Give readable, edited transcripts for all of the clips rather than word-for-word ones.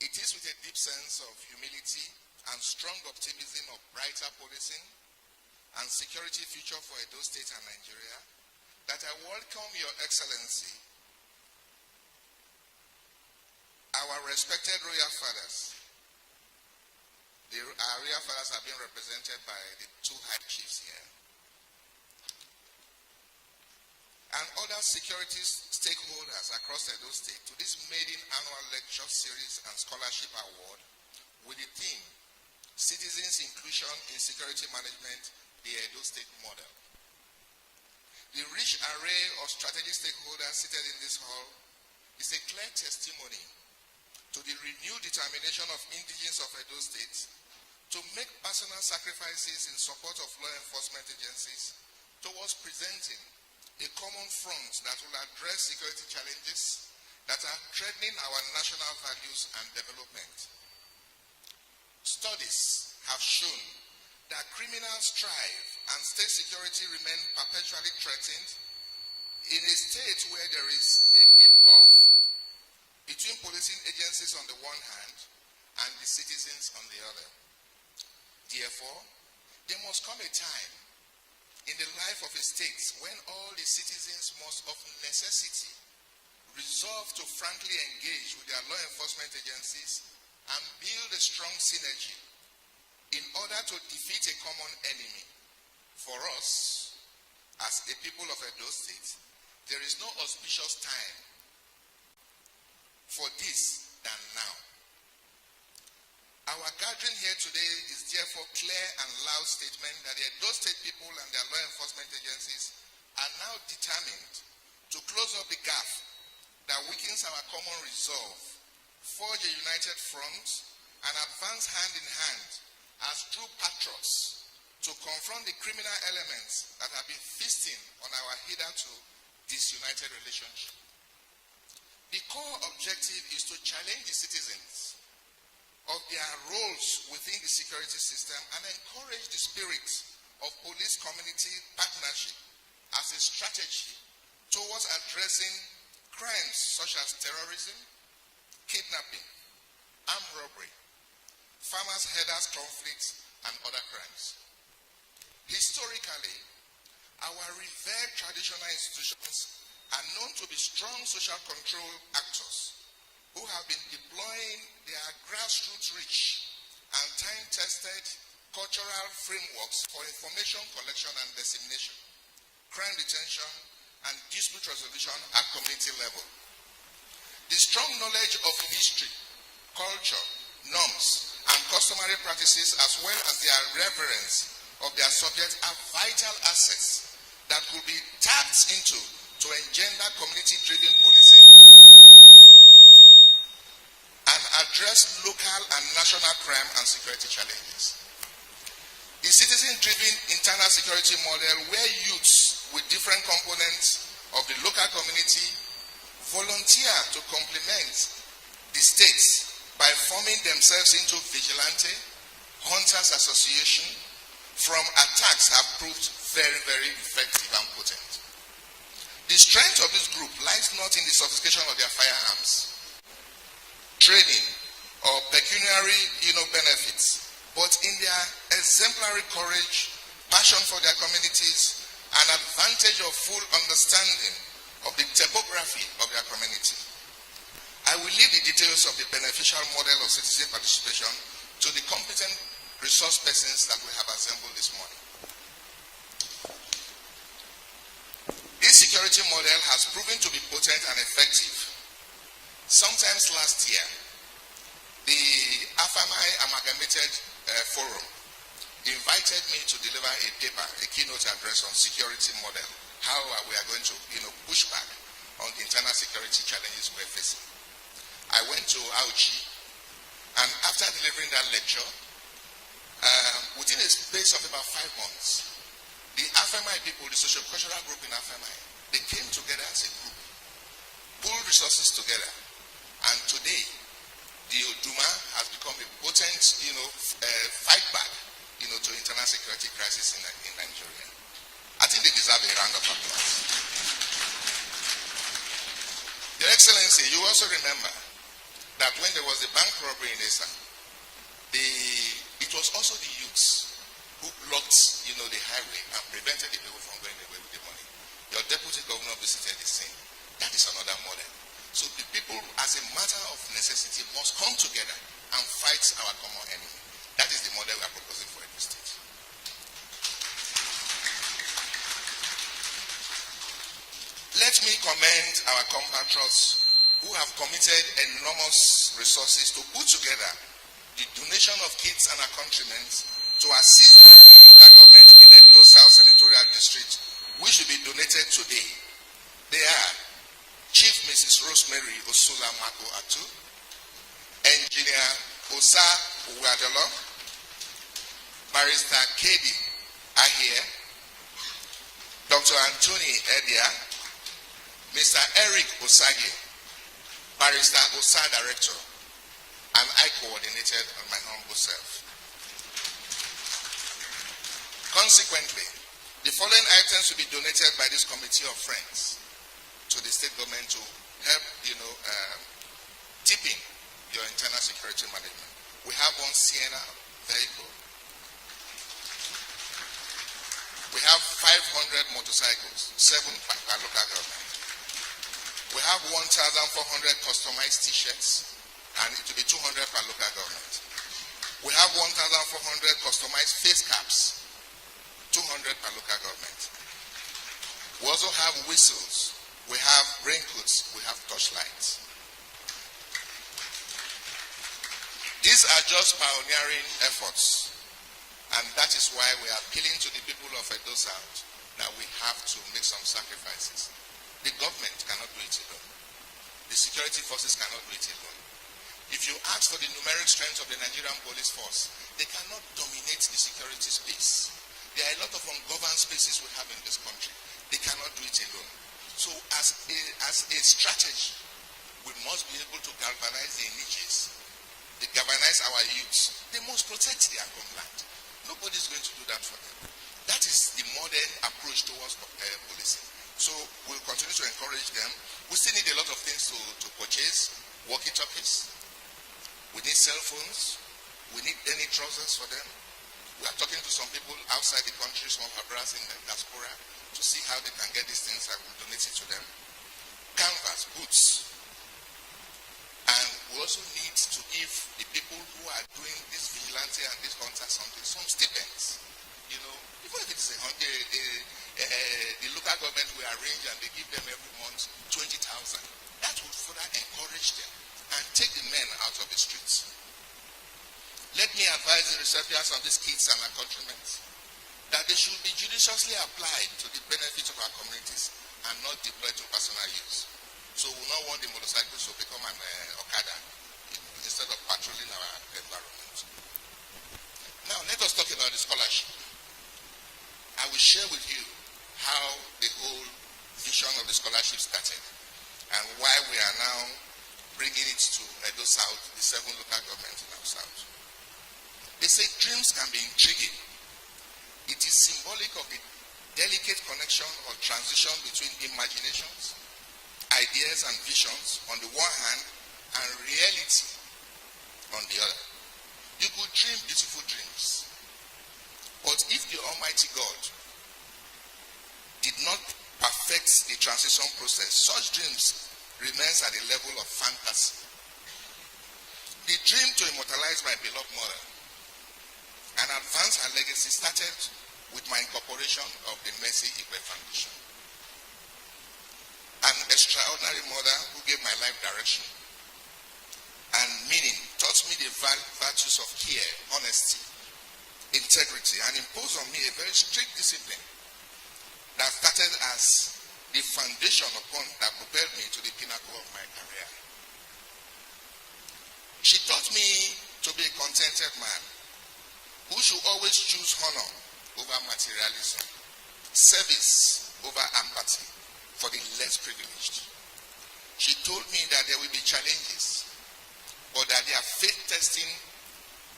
It is with a deep sense of humility and strong optimism of brighter policing and security future for Edo State and Nigeria that I welcome Your Excellency, our respected royal fathers. Our royal fathers have been represented by the two high chiefs here, and other security stakeholders across Edo State to this Maiden Annual Lecture Series and Scholarship Award with the theme, Citizens' Inclusion in Security Management, the Edo State Model. The rich array of strategic stakeholders seated in this hall is a clear testimony to the renewed determination of indigenes of Edo State to make personal sacrifices in support of law enforcement agencies towards presenting a common front that will address security challenges that are threatening our national values and development. Studies have shown that criminals thrive and state security remain perpetually threatened in a state where there is a deep gulf between policing agencies on the one hand and the citizens on the other. Therefore, there must come a time in the life of a state when all the citizens must of necessity resolve to frankly engage with their law enforcement agencies and build a strong synergy in order to defeat a common enemy. For us, as a people of Edo State, there is no auspicious time for this than now. Our gathering here today is therefore clear and loud statement that the Edo State people and their law enforcement agencies are now determined to close up the gap that weakens our common resolve, forge a united front, and advance hand in hand as true patriots to confront the criminal elements that have been feasting on our hitherto disunited relationship. The core objective is to challenge the citizens of their roles within the security system and encourage the spirit of police community partnership as a strategy towards addressing crimes such as terrorism, kidnapping, armed robbery, farmers-herders conflicts, and other crimes. Historically, our revered traditional institutions are known to be strong social control actors who have been deploying their grassroots rich and time-tested cultural frameworks for information collection and dissemination, crime detection, and dispute resolution at community level. The strong knowledge of history, culture, norms, and customary practices, as well as their reverence of their subjects, are vital assets that could be tapped into to engender community-driven policing and address local and national crime and security challenges. The citizen-driven internal security model, where youths with different components of the local community volunteer to complement the states by forming themselves into vigilante, hunters association, from attacks have proved very, very effective and potent. The strength of this group lies not in the sophistication of their firearms, training, or pecuniary benefits, but in their exemplary courage, passion for their communities, and advantage of full understanding of the topography of their community. I will leave the details of the beneficial model of citizen participation to the competent resource persons that we have assembled this morning. This security model has proven to be potent and effective. Sometimes last year, the Afeimi Amalgamated Forum invited me to deliver a paper, a keynote address on security model, how we are going to push back on the internal security challenges we're facing. I went to Auchi, and after delivering that lecture, within a space of about 5 months, the Afeimi people, the socio-cultural group in Afeimi, they came together as a group, pulled resources together, and today, the Oduma has become a potent, fight back, to internal security crisis in Nigeria. I think they deserve a round of applause. Your Excellency, you also remember that when there was a bank robbery in Esa, it was also the youths who blocked, the highway and prevented the people from going away with the money. Your deputy governor visited the scene. That is another model. So the people, as a matter of necessity, must come together and fight our common enemy. That is the model we are proposing for every state. Let me commend our compatriots who have committed enormous resources to put together the donation of kits and accoutrements to assist the 7 local governments in the Edo South Senatorial District, which will be donated today. They are Chief Mrs. Rosemary Osula Mako Atu, Engineer Osa Uwadolo, Barrister Kedi Ahie, Dr. Anthony Edia, Mr. Eric Osage, Barrister Osa Director, and I coordinated on my humble self. Consequently, the following items will be donated by this committee of friends to the state government to help, deepen your internal security management. We have one Sienna vehicle. We have 500 motorcycles, 7 per local government. We have 1,400 customized t-shirts, and it will be 200 per local government. We have 1,400 customized face caps, 200 per local government. We also have whistles, we have raincoats, we have torchlights. These are just pioneering efforts, and that is why we are appealing to the people of Edo South that we have to make some sacrifices. The government cannot do it alone. The security forces cannot do it alone. If you ask for the numeric strength of the Nigerian police force, they cannot dominate the security space. There are a lot of ungoverned spaces we have in this country. They cannot do it alone. So as a strategy, we must be able to galvanize the indigenous, galvanize our youths. They must protect their homeland. Nobody is going to do that for them. That is the modern approach towards policing. So we'll continue to encourage them. We still need a lot of things to purchase. Walkie-talkies. We need cell phones. We need any trousers for them. We are talking to some people outside the country, some of our brothers in the diaspora, to see how they can get these things and we'll donate it to them. Canvas, boots. And we also need to give the people who are doing this vigilante and this hunter something, some stipends. Even if it's the local government will arrange and they give them every month 20,000. That would further encourage them and take the men out of the streets. Let me advise the recipients of these kits and accoutrements that they should be judiciously applied to the benefit of our communities and not deployed to personal use. So we don't want the motorcycles to become an Okada instead of patrolling our environment. Now let us talk about the scholarship. I will share with you how the whole vision of the scholarship started and why we are now bringing it to Edo South, the 7 local governments in our South. They say dreams can be intriguing. It is symbolic of the delicate connection or transition between imaginations, ideas and visions on the one hand and reality on the other. You could dream beautiful dreams, but if the Almighty God did not perfect the transition process, such dreams remains at the level of fantasy. The dream to immortalize my beloved mother and advance her legacy started with my incorporation of the Mercy Igwe Foundation. An extraordinary mother who gave my life direction and meaning, taught me the virtues of care, honesty, integrity, and imposed on me a very strict discipline that started as the foundation upon that propelled me to the pinnacle of my career. She taught me to be a contented man who should always choose honor over materialism, service over empathy for the less privileged. She told me that there will be challenges, but that there are faith-testing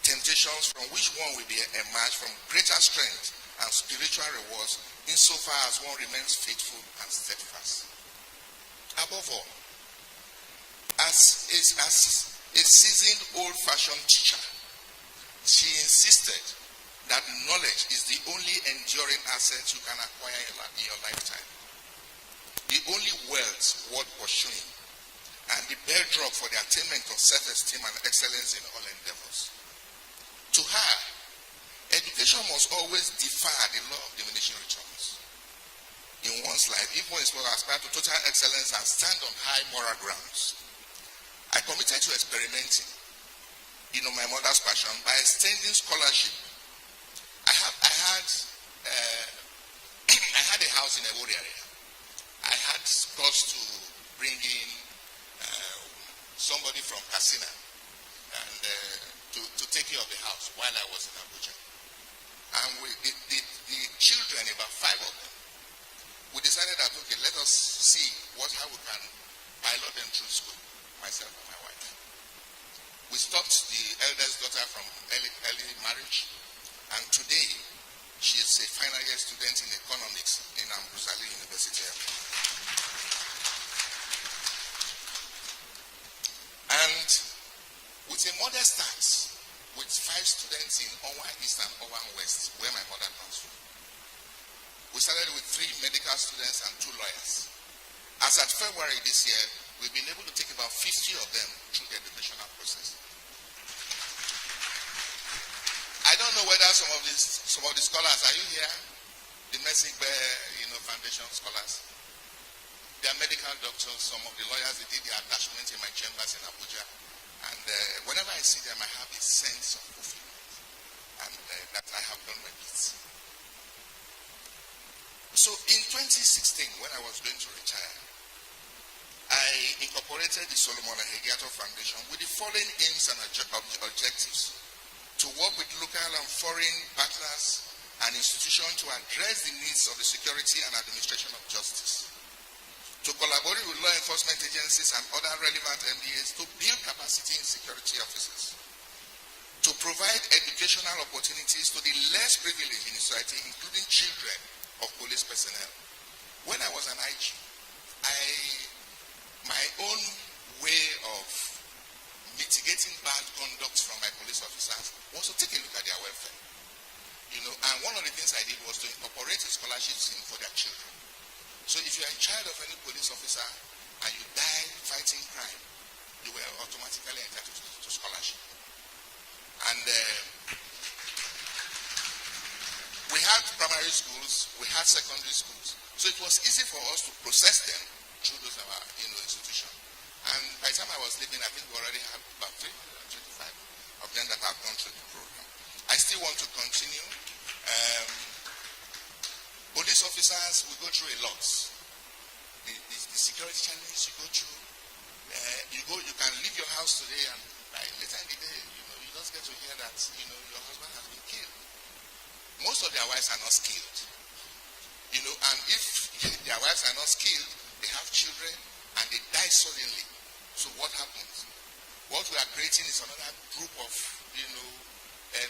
temptations from which one will be emerged from greater strength and spiritual rewards insofar as one remains faithful and steadfast. Above all, as a seasoned old-fashioned teacher. She insisted that knowledge is the only enduring asset you can acquire in your lifetime, the only wealth worth pursuing, and the bedrock for the attainment of self-esteem and excellence in all endeavors. To her, education must always defy the law of diminishing returns. In one's life, if one is to aspire to total excellence and stand on high moral grounds, I committed to experimenting, my mother's passion by extending scholarship. I had a house in a wood area. I had cause to bring in somebody from Casina and to take care of the house while I was in Abuja. And the children, about 5 of them, we decided that, okay, let us see how we can pilot them through school, myself and my wife. We stopped the eldest daughter from early marriage, and today she is a final year student in economics in Ambrosali University. And with a modest stance, with 5 students in Owan East and Owan West, where my mother comes from, we started with 3 medical students and 2 lawyers. As at February this year, we've been able to take about 50 of them through the educational process. I don't know whether some of the scholars, are you here? The Messigbe, Foundation scholars. They are medical doctors. Some of the lawyers, they did their attachment in my chambers in Abuja. And whenever I see them, I have a sense of fulfillment. And that I have done my bits. So in 2016, when I was going to retire, I incorporated the Solomon Ahegiato Foundation with the following aims and objectives: to work with local and foreign partners and institutions to address the needs of the security and administration of justice, to collaborate with law enforcement agencies and other relevant MDAs to build capacity in security officers, to provide educational opportunities to the less privileged in society, including children of police personnel. When I was an IG, my own way of mitigating bad conduct from my police officers was to take a look at their welfare. And one of the things I did was to incorporate a scholarship scheme for their children. So if you are a child of any police officer and you die fighting crime, you were automatically entitled to scholarship. And we had primary schools, we had secondary schools. So it was easy for us to process them through those institutions. And by the time I was leaving, I think we already had about 325 of them that have gone through the program. I still want to continue. Police officers, we go through a lot. The security challenges you go through. You can leave your house today and later in the day, you just get to hear that, your husband has been killed. Most of their wives are not skilled. And if their wives are not skilled, they have children and they die suddenly. So what happens? What we are creating is another group of,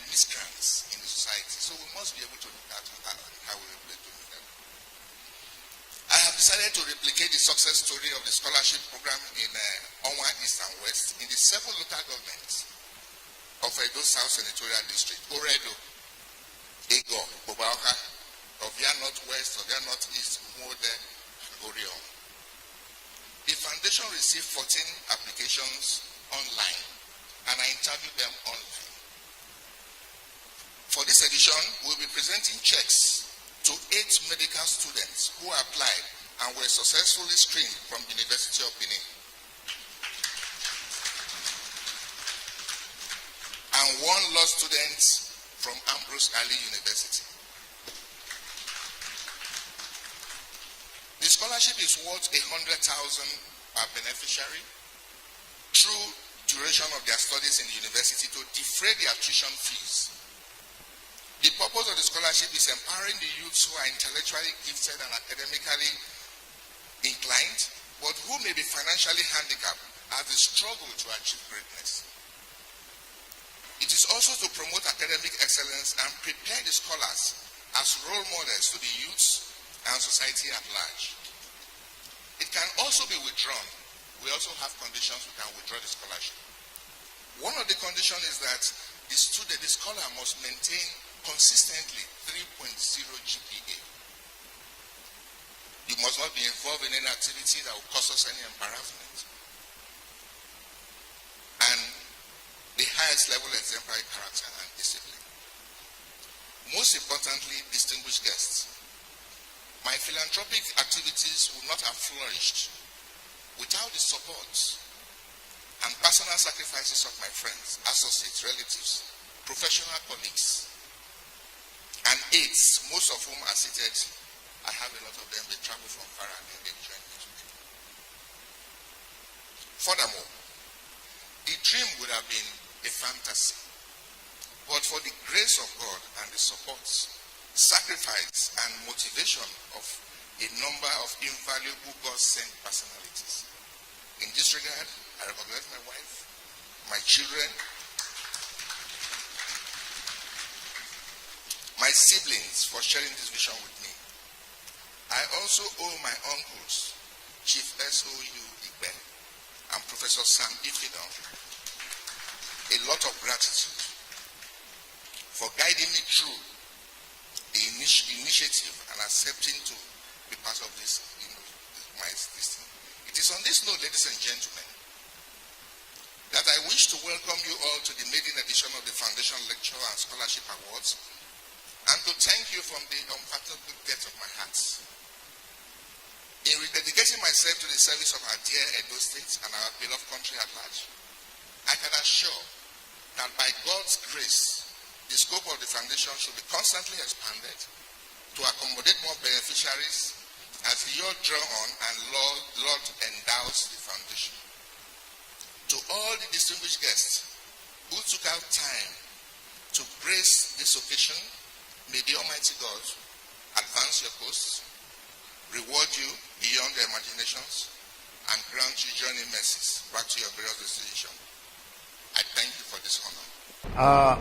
miscreants in the society. So we must be able to look at how we relate to them. I have decided to replicate the success story of the scholarship program in Owan East and West in the 7 local governments of Edo South Senatorial District: Oredo, Ego, Obaoka, Ovia Northwest, Ovia Northeast, Mode, and Orion. The foundation received 14 applications online, and I interviewed them online. For this edition, we'll be presenting checks to 8 medical students who applied and were successfully screened from the University of Benin, and 1 law student from Ambrose Ali University. The scholarship is worth 100,000 per beneficiary through duration of their studies in the university to defray their tuition fees. The purpose of the scholarship is empowering the youths who are intellectually gifted and academically inclined, but who may be financially handicapped as they struggle to achieve greatness. It is also to promote academic excellence and prepare the scholars as role models to the youths and society at large. It can also be withdrawn. We also have conditions we can withdraw the scholarship. of the condition is that the student, the scholar must maintain consistently 3.0 GPA. You must not be involved in any activity that will cause us any embarrassment. And the highest level exemplary character and discipline. Most importantly, distinguished guests, my philanthropic activities would not have flourished without the support and personal sacrifices of my friends, associates, relatives, professional colleagues, and aides, most of whom are seated. I have a lot of them. They travel from far and they join me today. Furthermore, the dream would have been a fantasy, but for the grace of God and the support, sacrifice, and motivation of a number of invaluable God-sent personalities. In this regard, I recognize my wife, my children, my siblings for sharing this vision with me. I also owe my uncles, Chief S.O.U. Igbe and Professor Sam Ifidon, a lot of gratitude for guiding me through the initiative and accepting to be part of this, this thing. It is on this note, ladies and gentlemen, that I wish to welcome you all to the maiden edition of the Foundation Lecture and Scholarship Awards, and to thank you from the unfathomable depth of my heart. In rededicating myself to the service of our dear Edo State and our beloved country at large, I can assure that by God's grace, the scope of the foundation should be constantly expanded to accommodate more beneficiaries as the year draw on and Lord endows the foundation. To all the distinguished guests who took out time to grace this occasion, may the Almighty God advance your posts, reward you beyond your imaginations, and grant you journey mercies back to your various destination. I thank you for this honor.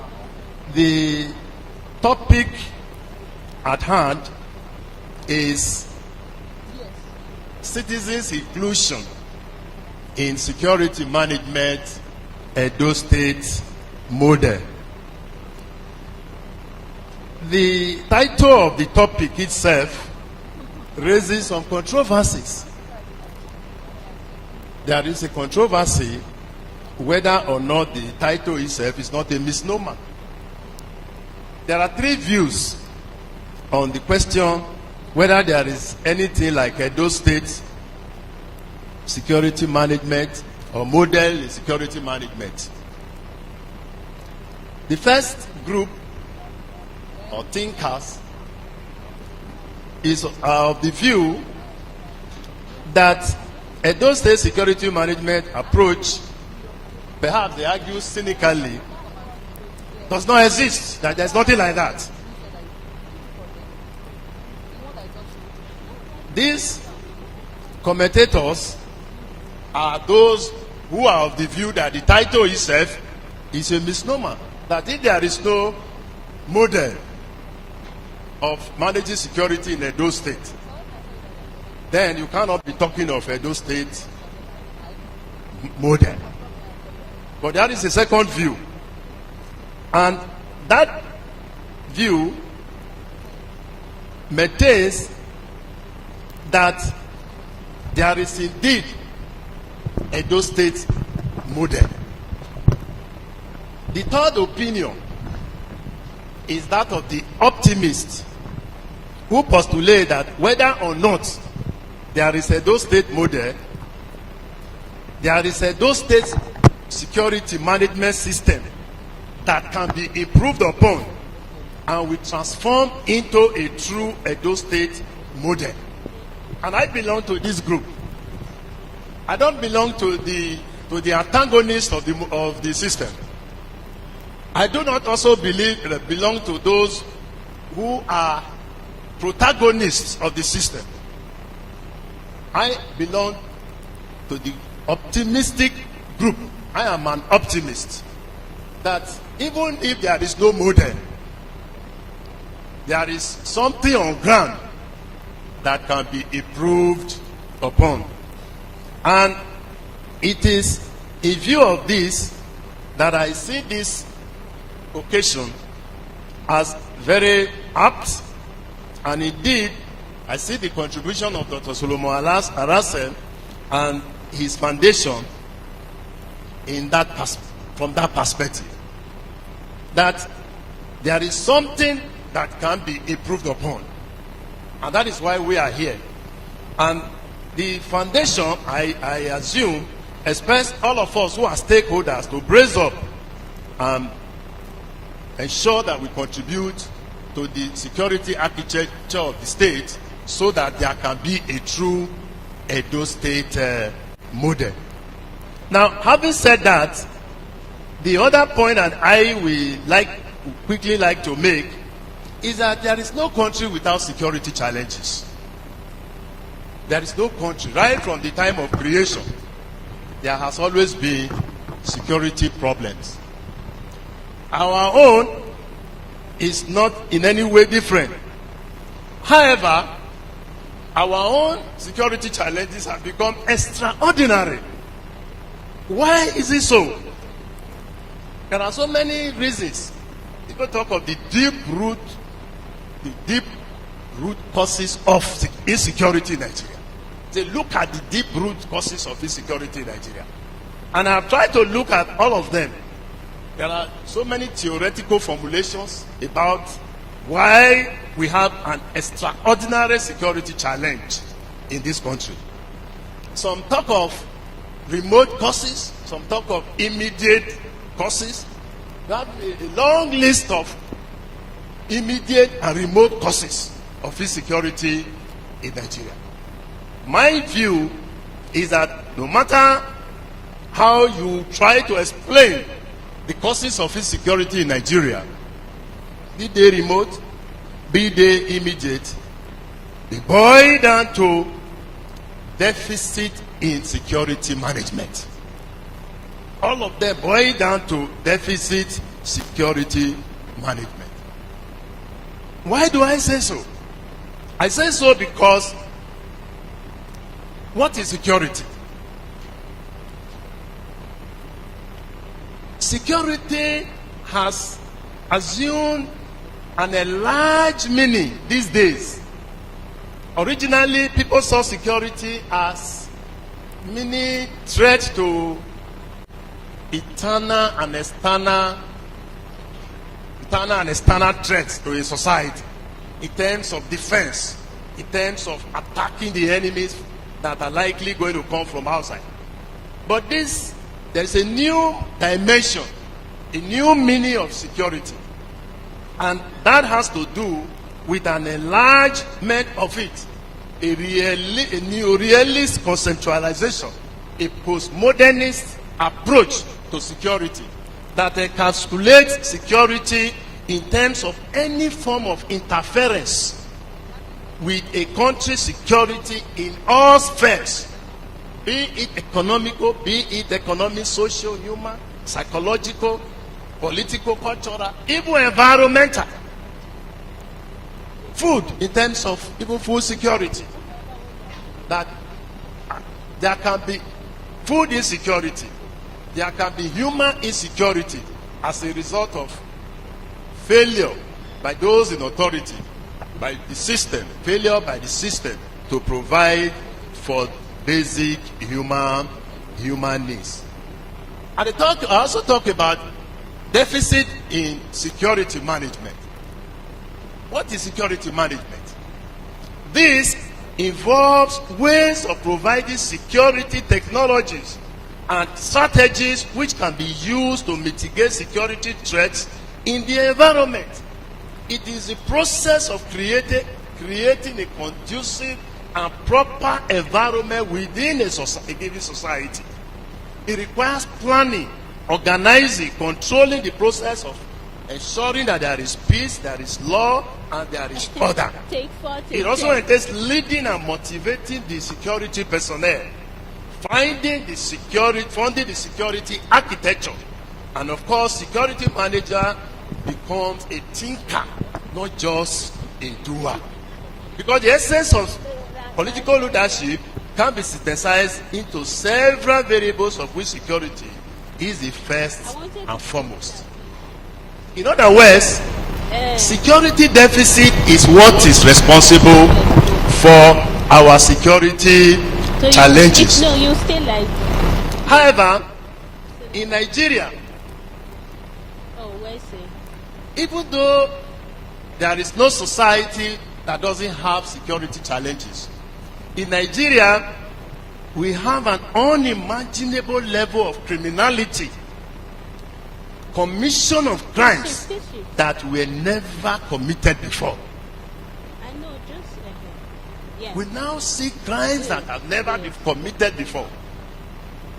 The topic at hand is citizens' inclusion in security management, Edo State model. The title of the topic itself raises some controversies. There is a controversy whether or not the title itself is not a misnomer. There are three views on the question whether there is anything like Edo State security management or model in security management. The first group or thinkers is of the view that Edo State security management approach, perhaps they argue cynically, does not exist, that there's nothing like that. These commentators are those who are of the view that the title itself is a misnomer, that if there is no model of managing security in Edo State, then you cannot be talking of Edo State model. But that is the second view. And that view maintains that there is indeed Edo State model. The third opinion is that of the optimist, who postulate that whether or not there is a Edo State model, there is a Edo State security management system that can be improved upon and will transform into a true Edo State model. And I belong to this group. I don't belong to the antagonist of the system. I do not also belong to those who are protagonists of the system. I belong to the optimistic group. I am an optimist that even if there is no model, there is something on ground that can be improved upon. And it is in view of this that I see this occasion as very apt, and indeed, I see the contribution of Dr. Solomon Arase and his foundation in that from that perspective. That there is something that can be improved upon, and that is why we are here. And the foundation, I assume, expects all of us who are stakeholders to brace up and ensure that we contribute to the security architecture of the state, so that there can be a true Edo State model. Now, having said that, the other point that I will quickly like to make is that there is no country without security challenges. There is no country. Right from the time of creation, there has always been security problems. Our own is not in any way different. However, our own security challenges have become extraordinary. Why is it so? There are so many reasons. People talk of the deep root causes of insecurity in Nigeria. They look at the deep root causes of insecurity in Nigeria. And I've tried to look at all of them. There are so many theoretical formulations about why we have an extraordinary security challenge in this country. Some talk of remote causes, some talk of immediate causes. We have a long list of immediate and remote causes of insecurity in Nigeria. My view is that no matter how you try to explain the causes of insecurity in Nigeria, be they remote, be they immediate, they boil down to deficit in security management. All of them boil down to deficit security management. Why do I say so? I say so because what is security? Security has assumed an enlarged meaning these days. Originally, people saw security as meaning threat to internal and external threats to a society, in terms of defense, in terms of attacking the enemies that are likely going to come from outside. But there's a new dimension, a new meaning of security, and that has to do with an enlargement of it, a neo-realist conceptualization, a postmodernist approach to security that encapsulates security in terms of any form of interference with a country's security in all spheres, be it economical, be it economic, social, human, psychological, political, cultural, even environmental. Food, in terms of even food security, that there can be food insecurity, there can be human insecurity as a result of failure by those in authority, by the system, failure by the system to provide for basic human needs. And I also talk about deficit in security management. What is security management? This involves ways of providing security technologies and strategies which can be used to mitigate security threats in the environment. It is the process of creating a conducive and proper environment within a given society. It requires planning, organizing, controlling the process of ensuring that there is peace, there is law, and there is order. It also entails leading and motivating the security personnel, funding the security architecture, and of course, security manager becomes a thinker, not just a doer. Because the essence of political leadership can be synthesized into several variables of which security is the first and foremost. In other words, security deficit is what is responsible for our security challenges. You stay like. However, in Nigeria, even though there is no society that doesn't have security challenges, in Nigeria, we have an unimaginable level of criminality, commission of crimes that were never committed before. I know, just yeah. We now see crimes that have never been committed before.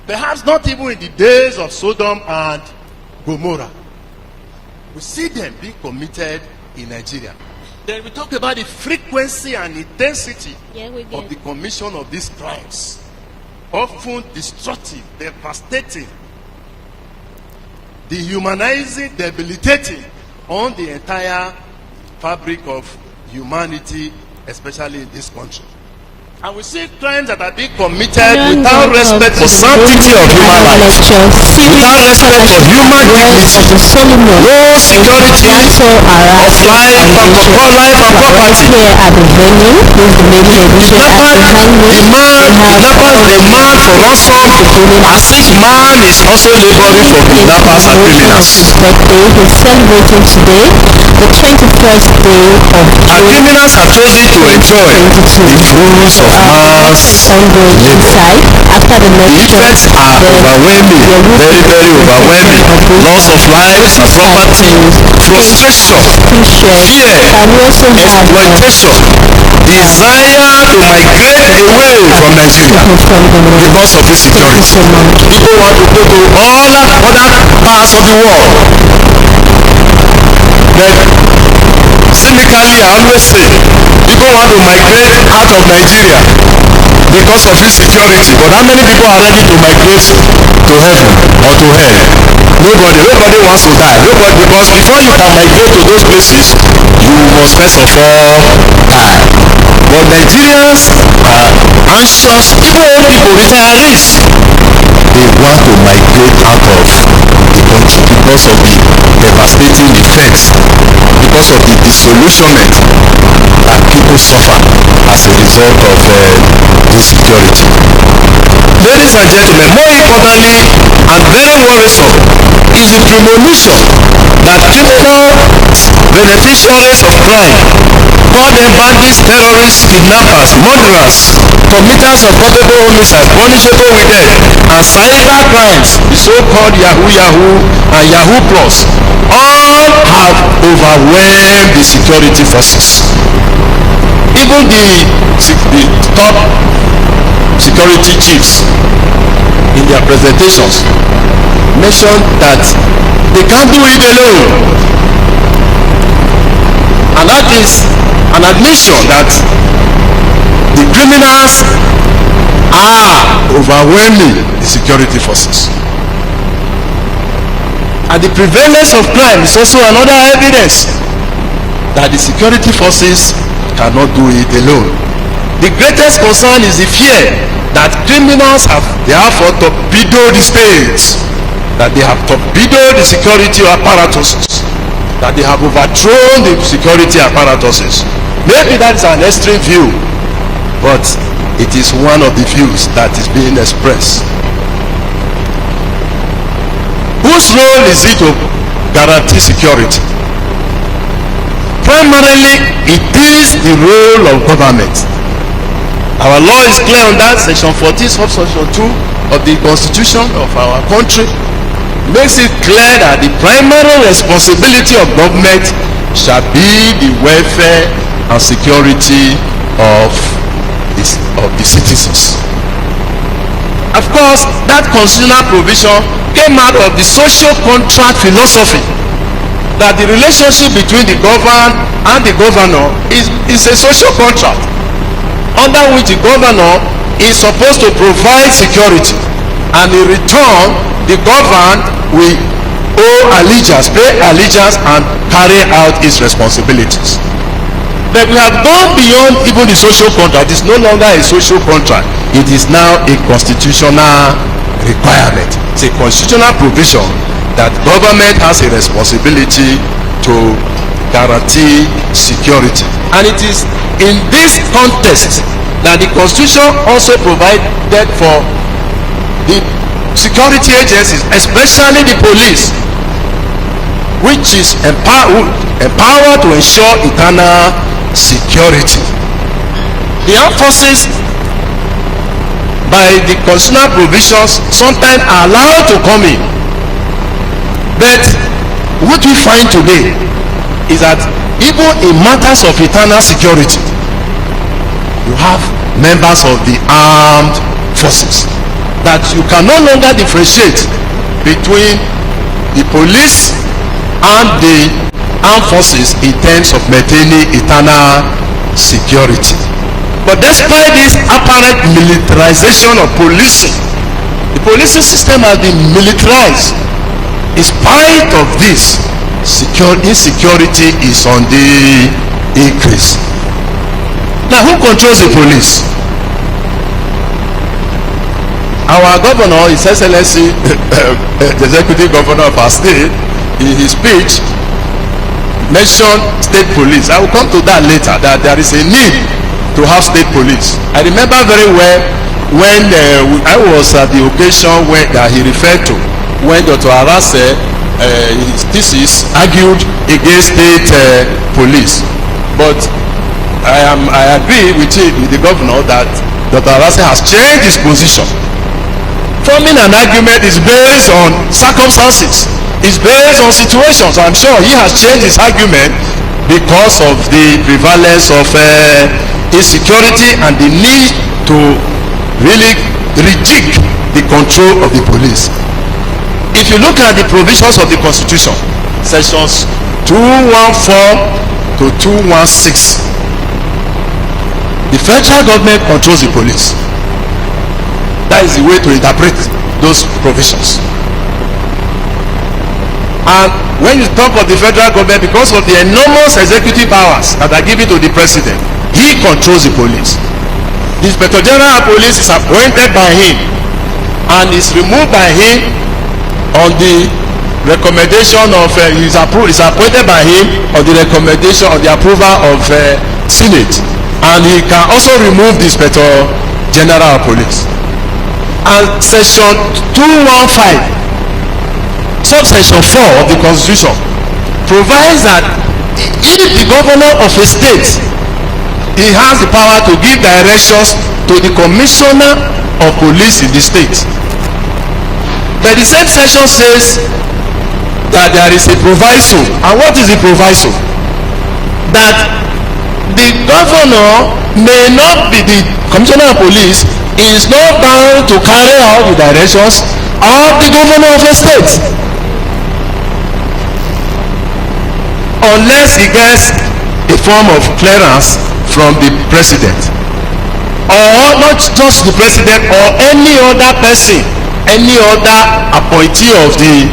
Perhaps not even in the days of Sodom and Gomorrah. We see them being committed in Nigeria. Then we talk about the frequency and intensity of the commission of these crimes. Often destructive, devastating, dehumanizing, debilitating on the entire fabric of humanity, especially in this country. And we see crimes that are being committed without respect for sanctity of human life, without respect for human dignity, no security of life and property. Here at the venue, with the Maiden edition Kidnappers demand for ransom as if man is also laboring for kidnappers and criminals. His birthday, he's celebrating today, the 21st day of And criminals are chosen to enjoy the fruits of man's ongoing inside after the The lecture. effects are overwhelming, very, very overwhelming. Loss of lives and property, frustration, fear, Can we also have exploitation, desire to migrate away from Nigeria because of insecurity. People want to go to all other parts of the world. But cynically, I always say, people want to migrate out of Nigeria because of insecurity. But how many people are ready to migrate to heaven or to hell? Nobody wants to die. Nobody, because before you can migrate to those places, you must first of all die. But Nigerians are anxious, even old people, retirees, they want to migrate out of the country because of the devastating effects, because of the disillusionment that people suffer as a result of insecurity. Ladies and gentlemen, more importantly and very worrisome is the premonition that typical beneficiaries of crime, call them bandits, terrorists, kidnappers, murderers, committers of culpable homicide, punishable with death, and cyber crimes, the so-called Yahoo and Yahoo Plus, all have overwhelmed the security forces. Even the top security chiefs in their presentations mentioned that they can't do it alone. And that is an admission that the criminals are overwhelming the security forces. And the prevalence of crime is also another evidence that the security forces cannot do it alone. The greatest concern is the fear that criminals have therefore torpedoed the state, that they have torpedoed the security apparatuses, that they have overthrown the security apparatuses. Maybe that is an extreme view, but it is one of the views that is being expressed. Whose role is it to guarantee security? Primarily, it is the role of government. Our law is clear on that. Section 14, subsection 2 of the Constitution of our country makes it clear that the primary responsibility of government shall be the welfare and security of the citizens. Of course, that constitutional provision came out of the social contract philosophy, that the relationship between the governed and the governor is a social contract, under which the governor is supposed to provide security, and in return the governed will owe allegiance, pay allegiance, and carry out its responsibilities. But we have gone beyond even the social contract. It is no longer a social contract. It is now a constitutional requirement. It's a constitutional provision that government has a responsibility to guarantee security. And it is in this context that the constitution also provided for the security agencies, especially the police, which is empowered to ensure internal security. The armed forces, by the constitutional provisions, sometimes are allowed to come in. But what we find today is that even in matters of internal security, you have members of the armed forces that you can no longer differentiate between the police and the armed forces in terms of maintaining internal security. But despite this apparent militarization of policing, the policing system has been militarized. In spite of this, insecurity is on the increase. Now, who controls the police? Our governor, His Excellency, the executive governor of our state, in his speech, mentioned state police. I will come to that later, that there is a need to have state police. I remember very well when I was at the occasion that he referred to, when Dr. Arase, his thesis, argued against state police. But I agree with the governor that Dr. Arase has changed his position. Forming an argument is based on circumstances, is based on situations. I'm sure he has changed his argument because of the prevalence of insecurity and the need to really rejig the control of the police. If you look at the provisions of the Constitution, sections 214 to 216, the federal government controls the police. That is the way to interpret those provisions. And when you talk of the federal government, because of the enormous executive powers that are given to the president, he controls the police. The Inspector General of Police is appointed by him and is removed by him on the recommendation of is appointed by him on the recommendation of the approval of Senate, and he can also remove the Inspector General of Police. And section 215 subsection 4 of the Constitution provides that if the governor of a state, he has the power to give directions to the commissioner of police in the state. But the same section says that there is a proviso. And what is the proviso? That the governor may not be, the commissioner of police is not bound to carry out the directions of the governor of a state unless he gets a form of clearance from the president, or not just the president, or any other person, any other appointee of the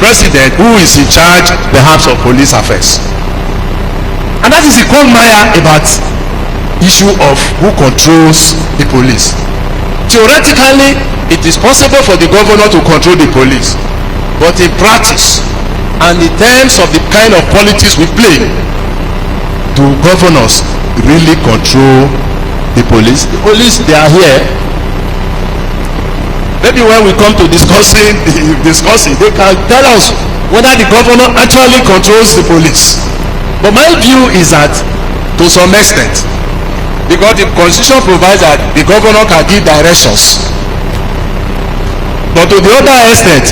president who is in charge perhaps of police affairs. And that is the quagmire about issue of who controls the police. Theoretically, it is possible for the governor to control the police, but in practice and in terms of the kind of politics we play, do governors really control the police? The police, they are here. Maybe when we come to discussing, they can tell us whether the governor actually controls the police. But my view is that to some extent, because the Constitution provides that the governor can give directions, but to the other extent,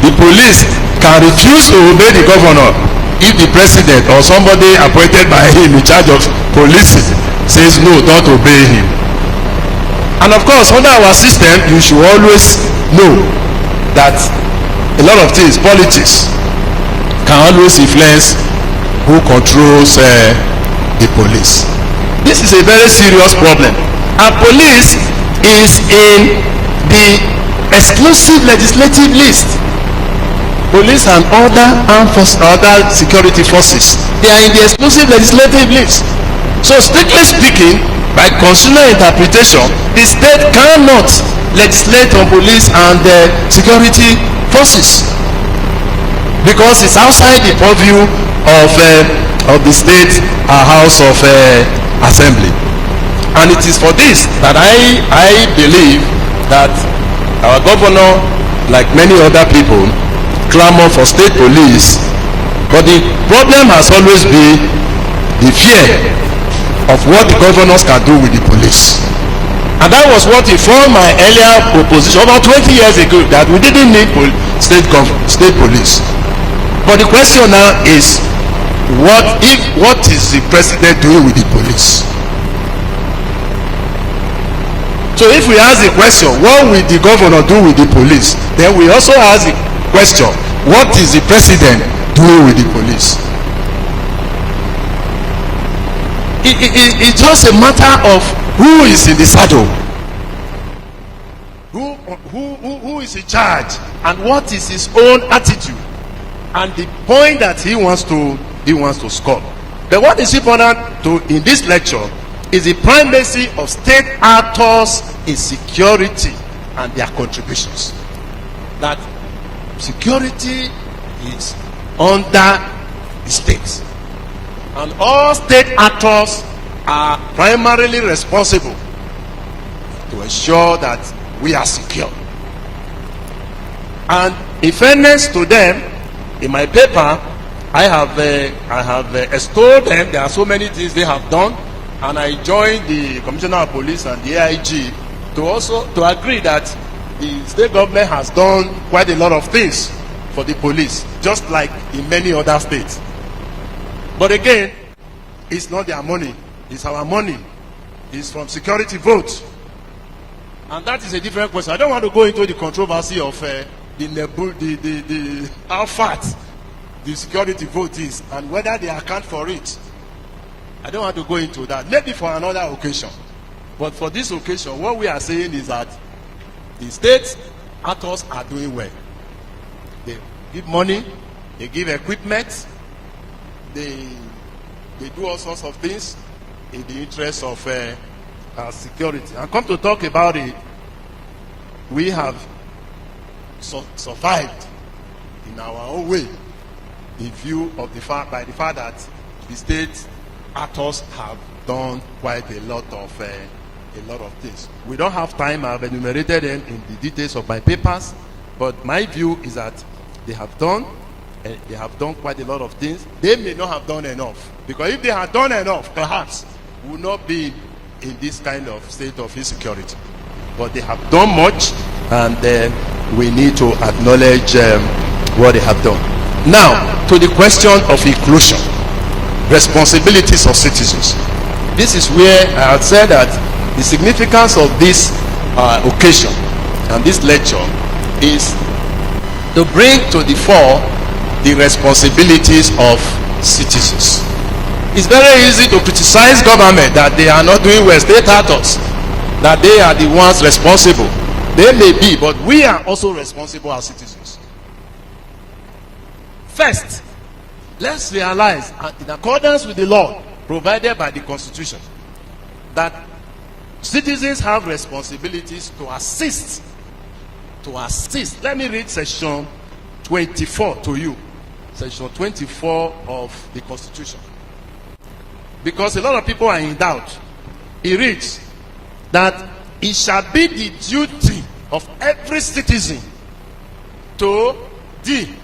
the police can refuse to obey the governor if the president or somebody appointed by him in charge of policing says no, don't obey him. And of course, under our system, you should always know that a lot of things, politics, can always influence who controls the police. This is a very serious problem. And police is in the exclusive legislative list. Police and other armed forces, other security forces, they are in the exclusive legislative list. So strictly speaking, by constitutional interpretation, the state cannot legislate on police and security forces because it's outside the purview of the state house of assembly. And it is for this that I believe that our governor, like many other people, clamor for state police. But the problem has always been the fear of what the governors can do with the police. And that was what informed my earlier proposition about 20 years ago, that we didn't need state police. But the question now is, what is the president doing with the police? So if we ask the question, what will the governor do with the police? Then we also ask the question, what is the president doing with the police? It's just a matter of who is in the saddle, who is in charge, and what is his own attitude, and the point that he wants to score. But what is important in this lecture is the primacy of state actors in security and their contributions. That security is under the states, and all state actors are primarily responsible to ensure that we are secure. And in fairness to them, in my paper, I have extolled them. There are so many things they have done, and I joined the Commissioner of Police and the AIG to agree that the state government has done quite a lot of things for the police, just like in many other states. But again, it's not their money, it's our money. It's from security votes, and that is a different question. I don't want to go into the controversy of how fat the security vote is and whether they account for it. I don't want to go into that. Maybe for another occasion. But for this occasion, what we are saying is that the state actors are doing well. They give money, they give equipment, they do all sorts of things in the interest of security. And come to talk about it, we have survived in our own way, in view of the fact that the state actors have done quite a lot of things. We don't have time. I've enumerated them in the details of my papers, but my view is that they have done quite a lot of things. They may not have done enough, because if they had done enough, perhaps we would not be in this kind of state of insecurity. But they have done much, and we need to acknowledge what they have done. Now, to the question of inclusion, responsibilities of citizens. This is where I have said that the significance of this occasion and this lecture is to bring to the fore the responsibilities of citizens. It's very easy to criticize government that they are not doing well, state actors, that they are the ones responsible. They may be, but we are also responsible as citizens. First, let's realize, in accordance with the law provided by the Constitution, that citizens have responsibilities to assist. Let me read section 24 to you. Section 24 of the Constitution. Because a lot of people are in doubt. It reads that it shall be the duty of every citizen to D,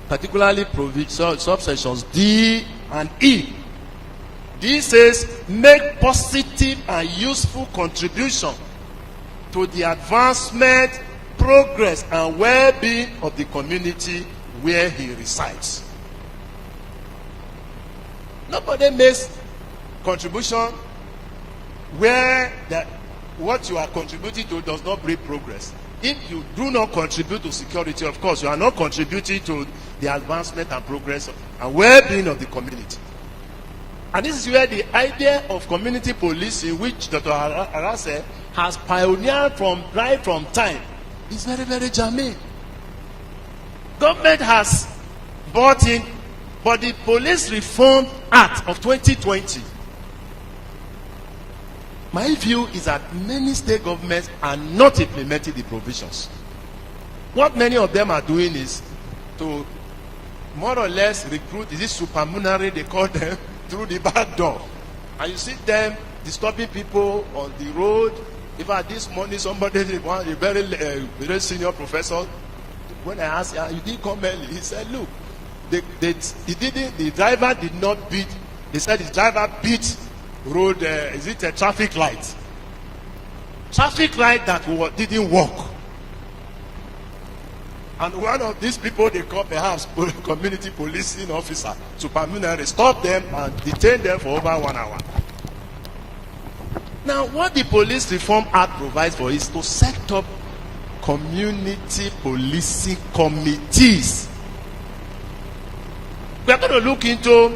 particularly subsections D and E. D says, make positive and useful contribution to the advancement, progress, and well-being of the community where he resides. Nobody makes contribution where what you are contributing to does not bring progress. If you do not contribute to security, of course, you are not contributing to the advancement and progress and well-being of the community. And this is where the idea of community policing, which Dr. Arase has pioneered right from time, is very, very germane. Government has bought in, but the Police Reform Act of 2020 My view is that many state governments are not implementing the provisions. What many of them are doing is to more or less recruit, is it supernumerary they call them, through the back door. And you see them disturbing people on the road. In fact, this morning somebody, a very senior professor, when I asked, you didn't come early, he said, look, the driver did not beat, they said the driver beat road, is it a traffic light? Traffic light that didn't work. And one of these people, they call perhaps community policing officer, supernumerary, stop them and detain them for over 1 hour. Now, what the Police Reform Act provides for is to set up community policing committees. We are going to look into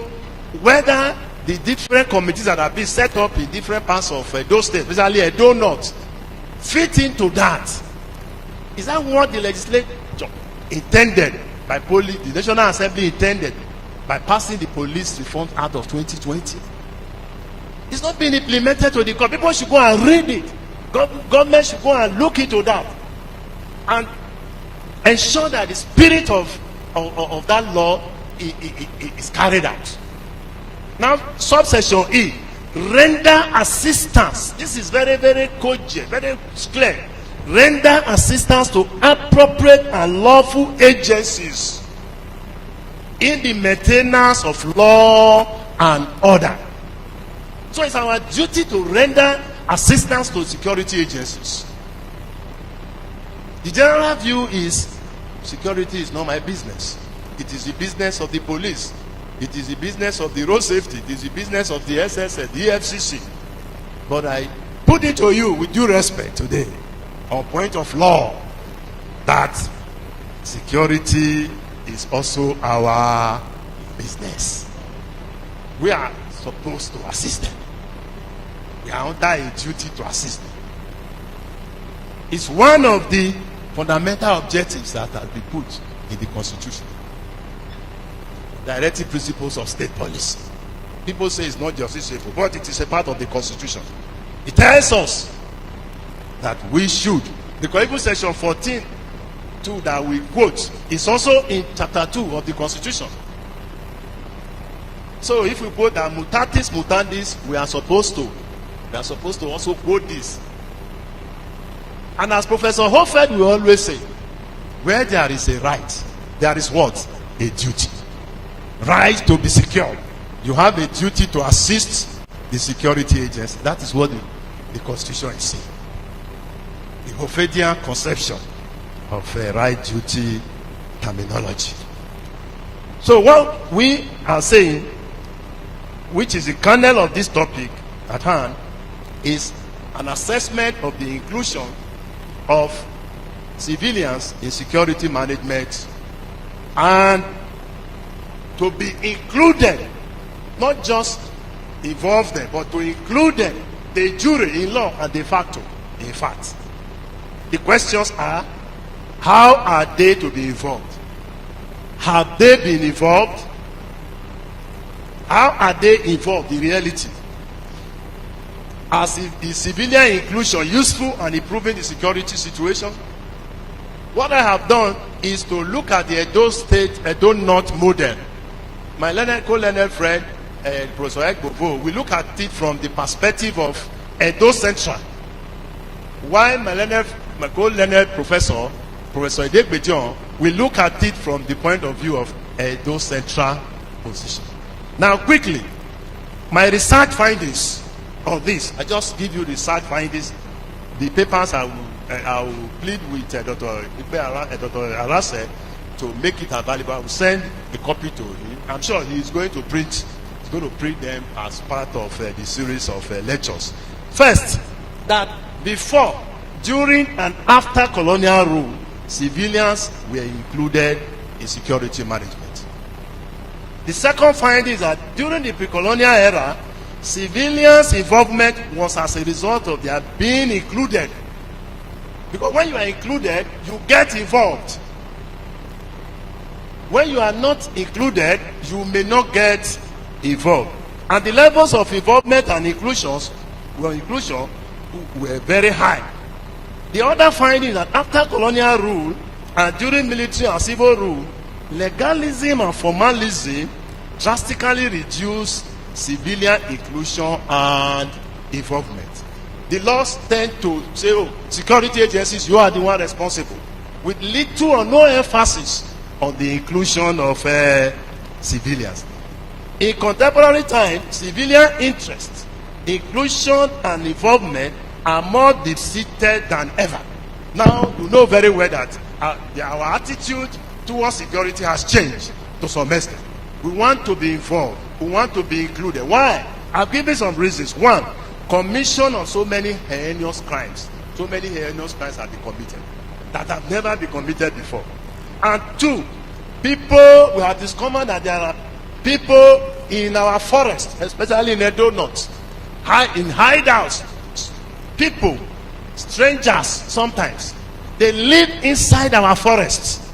whether the different committees that have been set up in different parts of those states, especially Edo North, fit into that. Is that what the legislature intended by the National Assembly intended by passing the Police Reform Act of 2020? It's not being implemented to the court. People should go and read it. Government should go and look into that and ensure that the spirit of that law is carried out. Now, subsection E, render assistance. This is very, very cogent, very clear. Render assistance to appropriate and lawful agencies in the maintenance of law and order. So it's our duty to render assistance to security agencies. The general view is security is not my business. It is the business of the police. It is the business of the road safety. It is the business of the SSS, the FCC. But I put it to you with due respect today, on point of law, that security is also our business. We are supposed to assist them. We are under a duty to assist them. It's one of the fundamental objectives that has been put in the Constitution. Directive principles of state policy. People say it's not justiciable, but it is a part of the Constitution. It tells us that we should. Because even section 14(2) that we quote is also in chapter 2 of the Constitution. So if we quote that mutatis mutandis, we are supposed to also quote this. And as Professor Hofford will always say, where there is a right, there is what? A duty. Right to be secure. You have a duty to assist the security agency. That is what the Constitution is saying. The Hoffedian conception of a right duty terminology. So what we are saying, which is the kernel of this topic at hand, is an assessment of the inclusion of civilians in security management, and to be included, not just involve them, but to include them de jure in law and de facto. In fact, the questions are, how are they to be involved? Have they been involved? How are they involved in reality? Is civilian inclusion useful and improving the security situation? What I have done is to look at the Edo North model. My co-learned friend, Professor Ekbovo, we look at it from the perspective of Edo Central. While my co-learned professor, Professor Edekbejon, we look at it from the point of view of Edo Central position. Now, quickly, my research findings on this. I just give you research findings. The papers I will plead with Dr. Arase to make it available. I will send a copy to him. I'm sure he is going to print. He's going to print them as part of the series of lectures. First, that before, during, and after colonial rule, civilians were included in security management. The second finding is that during the pre-colonial era, civilians' involvement was as a result of their being included. Because when you are included, you get involved. When you are not included, you may not get involved. And the levels of involvement and inclusions inclusion were very high. The other finding is that after colonial rule and during military and civil rule, legalism and formalism drastically reduced civilian inclusion and involvement. The laws tend to say, oh, security agencies, you are the one responsible, with little or no emphasis on the inclusion of civilians. In contemporary times, civilian interest, inclusion, and involvement are more deep-seated than ever. Now, you know very well that our attitude towards security has changed to some extent. We want to be involved. We want to be included. Why? I've given some reasons. One, commission of so many heinous crimes. So many heinous crimes have been committed that have never been committed before. And two, people, we have discovered that there are people in our forest, especially in Edo North, in hideouts, people, strangers sometimes, they live inside our forests.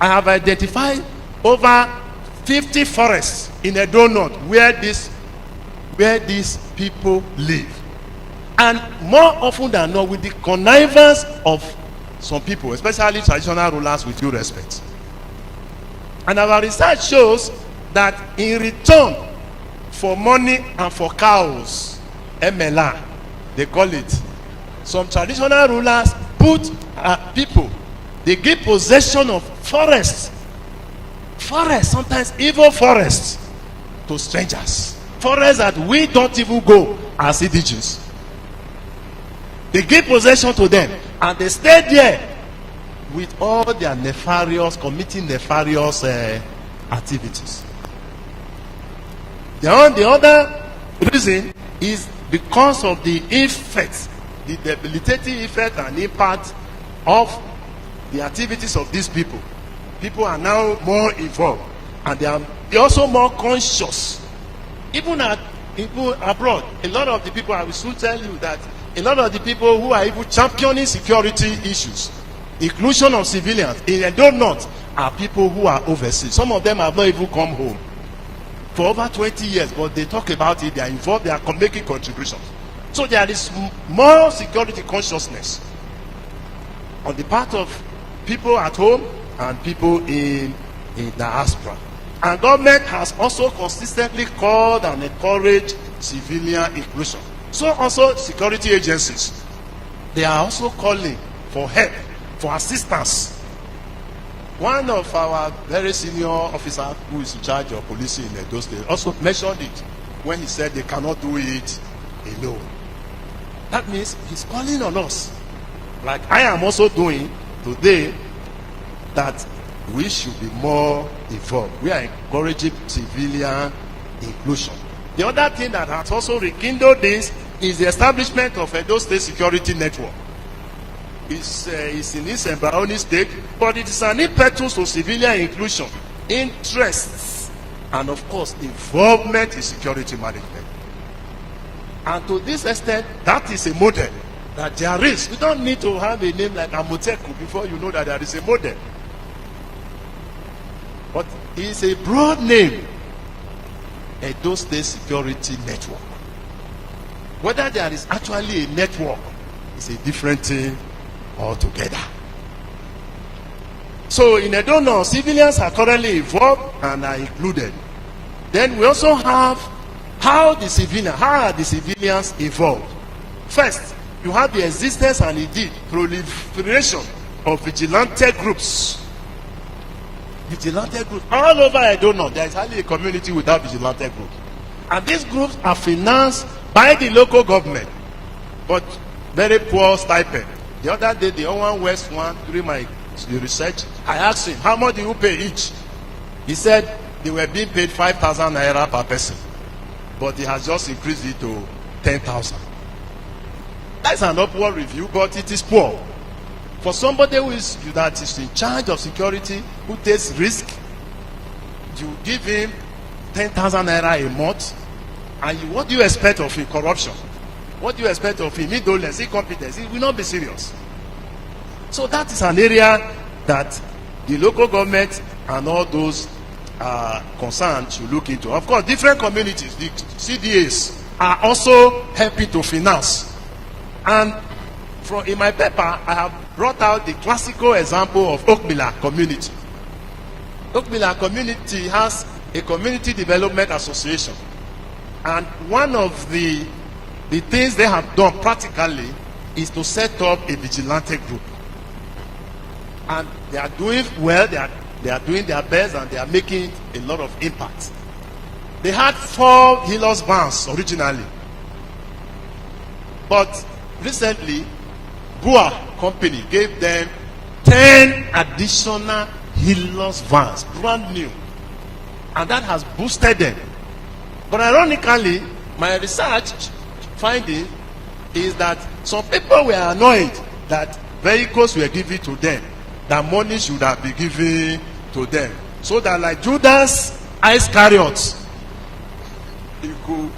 I have identified over 50 forests in Edo North where these people live. And more often than not, with the connivance of some people, especially traditional rulers, with due respect. And our research shows that in return for money and for cows, MLR, they call it, some traditional rulers put people, they give possession of forests, sometimes evil forests, to strangers. Forests that we don't even go as indigenous. They give possession to them, and they stay there with all their committing nefarious activities. The other reason is because of the effect, the debilitating effect and impact of the activities of these people. People are now more involved, and they're also more conscious. Even abroad, a lot of the people, I will soon tell you that a lot of the people who are even championing security issues, inclusion of civilians in Edo North, are people who are overseas. Some of them have not even come home for over 20 years, but they talk about it, they are involved, they are making contributions. So there is more security consciousness on the part of people at home and people in diaspora. And government has also consistently called and encouraged civilian inclusion. So also security agencies, they are also calling for help, for assistance. One of our very senior officers who is in charge of policing in Edo State also mentioned it when he said they cannot do it alone. That means he's calling on us, like I am also doing today, that we should be more involved. We are encouraging civilian inclusion. The other thing that has also rekindled this is the establishment of Edo State Security Network. It's in this embryonic state, but it is an impetus to civilian inclusion, interests, and of course, involvement in security management. And to this extent, that is a model that there is. You don't need to have a name like Amoteku before you know that there is a model. But it's a broad name, Edo State Security Network. Whether there is actually a network is a different thing altogether. So in Edo North, civilians are currently involved and are included. Then we also have how are the civilians involved? First, you have the existence and indeed proliferation of vigilante groups. Vigilante groups all over Edo North. There is hardly a community without vigilante groups. And these groups are financed by the local government, but very poor stipend. The other day, the Owan West one, during my research, I asked him, how much do you pay each? He said they were being paid 5,000 naira per person, but he has just increased it to 10,000. That's an upward review, but it is poor. For somebody that is in charge of security, who takes risk, you give him 10,000 naira a month, and what do you expect of him? Corruption. What do you expect of him? Indolence, incompetence. It will not be serious. So that is an area that the local government and all those concerned should look into. Of course, different communities, the CDAs, are also helping to finance. And in my paper, I have brought out the classical example of Oakmiller community. Oakmiller community has a community development association. And one of the things they have done practically is to set up a vigilante group. And they are doing well, they are doing their best, and they are making a lot of impact. They had 4 healers vans originally. But recently, Bua company gave them 10 additional healers vans, brand new. And that has boosted them. But ironically, my research finding is that some people were annoyed that vehicles were given to them, that money should have been given to them. So that like Judas Iscariot, he could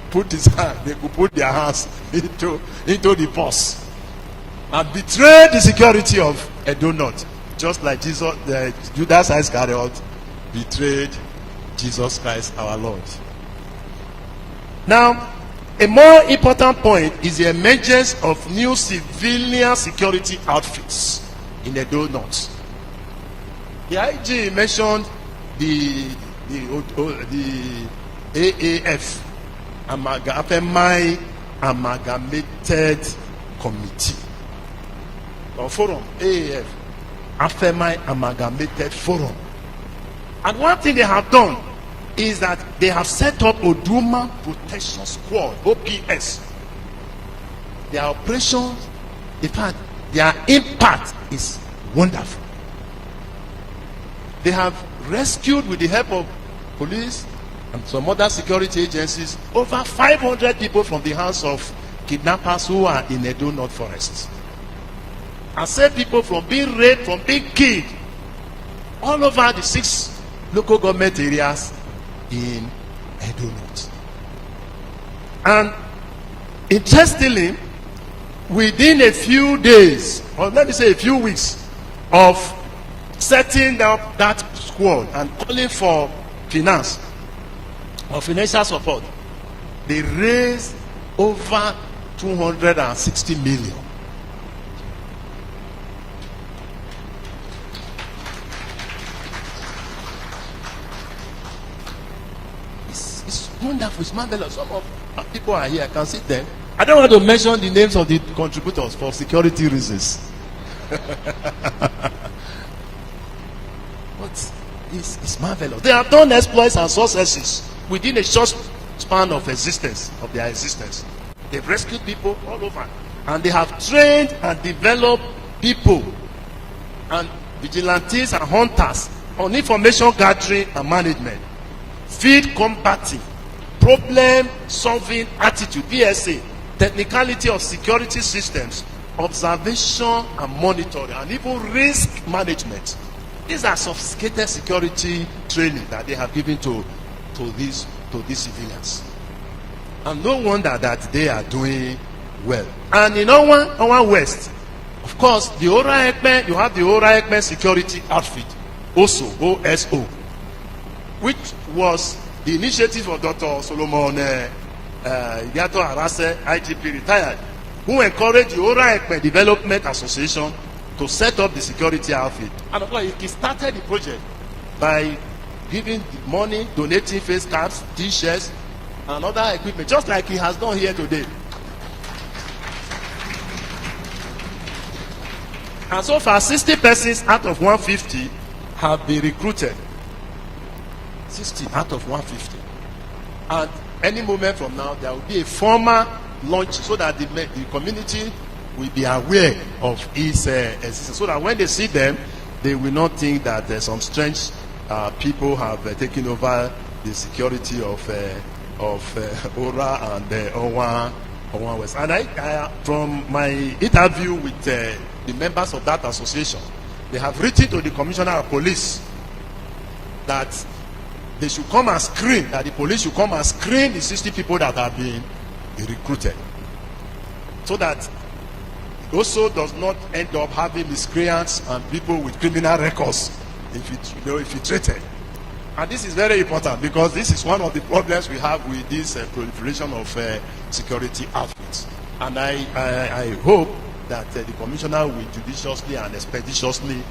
put his hand, they could put their hands into the purse and betray the security of a donut, just like Judas Iscariot betrayed Jesus Christ our Lord. Now, a more important point is the emergence of new civilian security outfits in the donut. The IG mentioned the AAF, Afeimi Amalgamated Committee or Forum, AAF, Afeimi Amalgamated Forum. And one thing they have done is that they have set up Oduma Protection Squad, OPS. Their operations, in fact, their impact is wonderful. They have rescued, with the help of police and some other security agencies, over 500 people from the hands of kidnappers who are in Edo North Forest, and saved people from being raped, from being killed all over the 6 local government areas in Edo North. And interestingly, within a few days, or let me say a few weeks, of setting up that squad and calling for finance or financial support, they raised over 260 million. It's wonderful, it's marvelous. Some of people are here, I can see them. I don't want to mention the names of the contributors for security reasons. But it's marvelous. They have done exploits and successes within a short span of existence, of their existence. They've rescued people all over, and they have trained and developed people and vigilantes and hunters on information gathering and management, field combating, problem solving attitude, PSA, technicality of security systems, observation and monitoring, and even risk management. These are sophisticated security training that they have given to these civilians. And no wonder that they are doing well. And in our West, of course, the Ora Ekmen, you have the Ora Ekmen security outfit, also OSO, which was the initiative of Dr. Solomon Arase, IGP retired, who encouraged the Ora Ekmen Development Association to set up the security outfit. And of course, he started the project by giving money, donating face caps, t-shirts, and other equipment, just like he has done here today. And so far, 60 persons out of 150 have been recruited. 60 out of 150. And any moment from now, there will be a formal launch so that the community will be aware of its existence, so that when they see them, they will not think that there's some strange people have taken over the security of Ora and Owan West. And I from my interview with the members of that association, they have written to the Commissioner of Police that they should come and screen, that the police should come and screen the 60 people that have been recruited, so that it also does not end up having miscreants and people with criminal records infiltrated. And this is very important because this is one of the problems we have with this proliferation of security outfits. And I hope that the commissioner will judiciously and expeditiously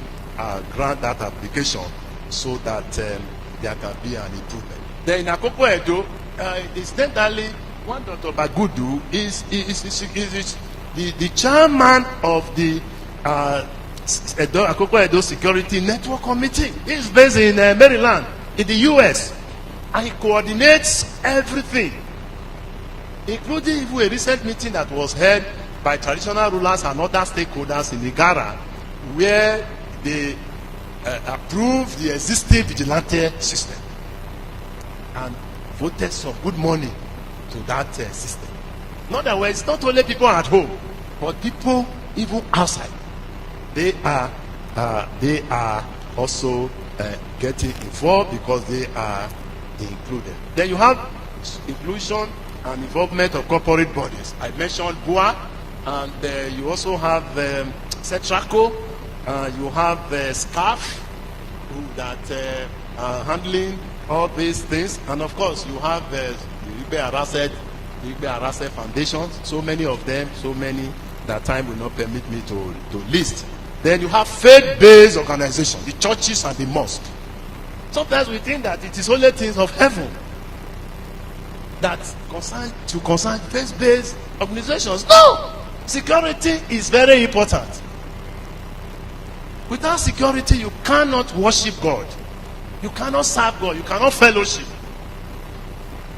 grant that application so that there can be an improvement. Then in Akoko Edo, incidentally, one Dr. Bagudu is the chairman of the Akoko Edo Security Network Committee. He is based in Maryland, in the US, and he coordinates everything, including even a recent meeting that was held by traditional rulers and other stakeholders in Igara, where they approved the existing vigilante system and voted some good money to that system. In other words, it's not only people at home, but people even outside. They are also getting involved because they are included. Then you have inclusion and involvement of corporate bodies. I mentioned BUA, and you also have CETRACO, you have SCAF that are handling all these things, and of course you have the Arase Foundation, so many of them, so many that time will not permit me to list. Then you have faith-based organizations, the churches and the mosques. Sometimes we think that it is only things of heaven that concern faith-based organizations. No! Security is very important. Without security, you cannot worship God. You cannot serve God. You cannot fellowship.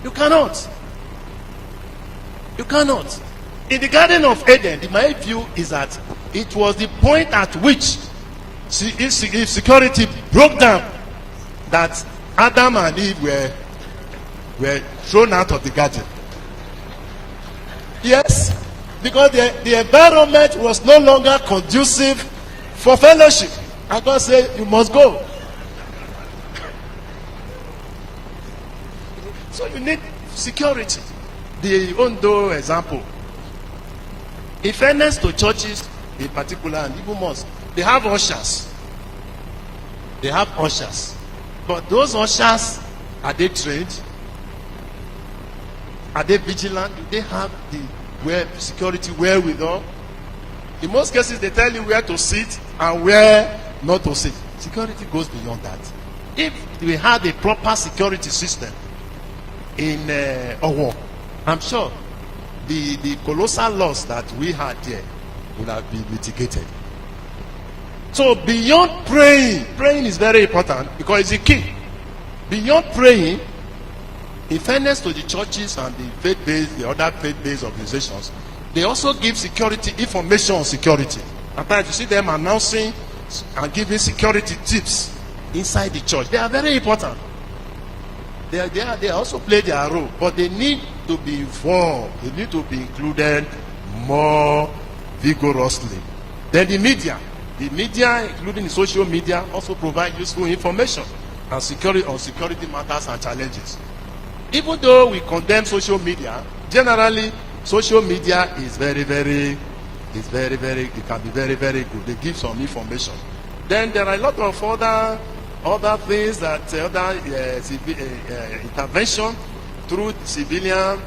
You cannot. You cannot. In the Garden of Eden, my view is that it was the point at which if security broke down, that Adam and Eve were thrown out of the garden. Yes, because the environment was no longer conducive for fellowship. And God said, you must go. So you need security. The Ondo example. In fairness to churches in particular, and even mosques, they have ushers. They have ushers. But those ushers, are they trained? Are they vigilant? Do they have the security wherewithal? In most cases, they tell you where to sit and where not to sit. Security goes beyond that. If we had a proper security system in Owo, I'm sure the colossal loss that we had there would have been mitigated. So beyond praying is very important because it's the key. Beyond praying, in fairness to the churches and the other faith-based organizations, they also give security information on security. At times you see them announcing and giving security tips inside the church. They are very important. They also play their role, but they need to be involved. They need to be included more vigorously. Then the media, including the social media, also provide useful information on security matters and challenges. Even though we condemn social media, generally social media is it can be very, very good. They give some information. Then there are a lot of other things that intervention through civilian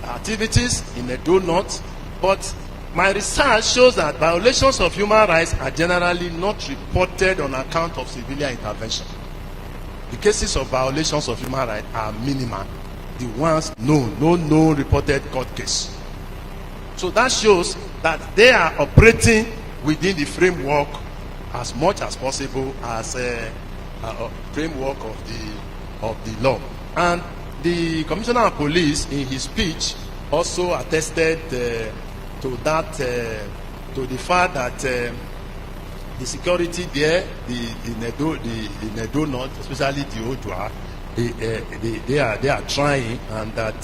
activities in the do not. But my research shows that violations of human rights are generally not reported on account of civilian intervention. The cases of violations of human rights are minimal. The ones no reported court case. So that shows that they are operating within the framework as much as possible as a framework of the law. And the Commissioner of Police in his speech also attested to the fact that the security there, in Edo North, especially the Odua, they are trying, and that